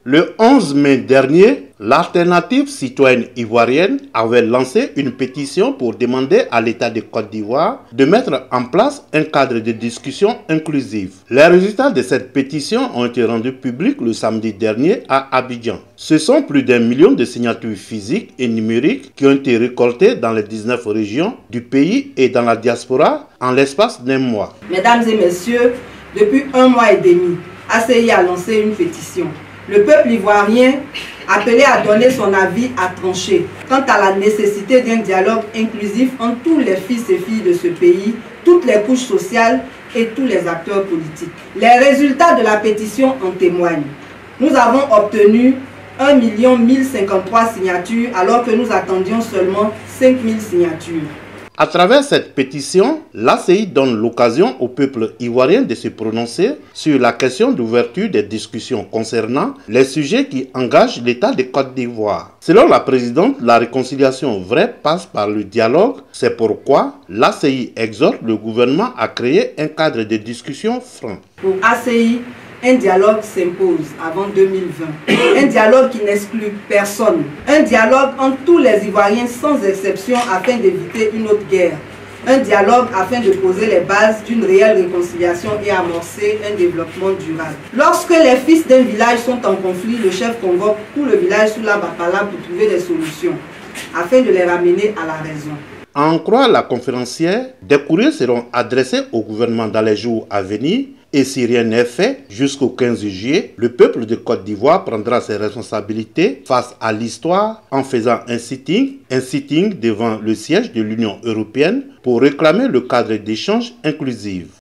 Le 11 mai dernier, l'Alternative citoyenne ivoirienne avait lancé une pétition pour demander à l'État de Côte d'Ivoire de mettre en place un cadre de discussion inclusive. Les résultats de cette pétition ont été rendus publics le samedi dernier à Abidjan. Ce sont plus d'1 million de signatures physiques et numériques qui ont été récoltées dans les 19 régions du pays et dans la diaspora en l'espace d'1 mois. Mesdames et messieurs, depuis 1 mois et demi, ACI a lancé une pétition. Le peuple ivoirien, appelé à donner son avis, a tranché quant à la nécessité d'un dialogue inclusif entre tous les fils et filles de ce pays, toutes les couches sociales et tous les acteurs politiques. Les résultats de la pétition en témoignent. Nous avons obtenu 1 153 signatures alors que nous attendions seulement 5 000 signatures. À travers cette pétition, l'ACI donne l'occasion au peuple ivoirien de se prononcer sur la question d'ouverture des discussions concernant les sujets qui engagent l'État de Côte d'Ivoire. Selon la présidente, la réconciliation vraie passe par le dialogue. C'est pourquoi l'ACI exhorte le gouvernement à créer un cadre de discussion franc. Pour ACI, un dialogue s'impose avant 2020. Un dialogue qui n'exclut personne. Un dialogue entre tous les Ivoiriens sans exception afin d'éviter une autre guerre. Un dialogue afin de poser les bases d'une réelle réconciliation et amorcer un développement durable. Lorsque les fils d'un village sont en conflit, le chef convoque tout le village sous la bapala pour trouver des solutions, afin de les ramener à la raison. À en croire la conférencière, des courriers seront adressés au gouvernement dans les jours à venir. Et si rien n'est fait, jusqu'au 15 juillet, le peuple de Côte d'Ivoire prendra ses responsabilités face à l'histoire en faisant un sitting devant le siège de l'Union européenne pour réclamer le cadre d'échange inclusif.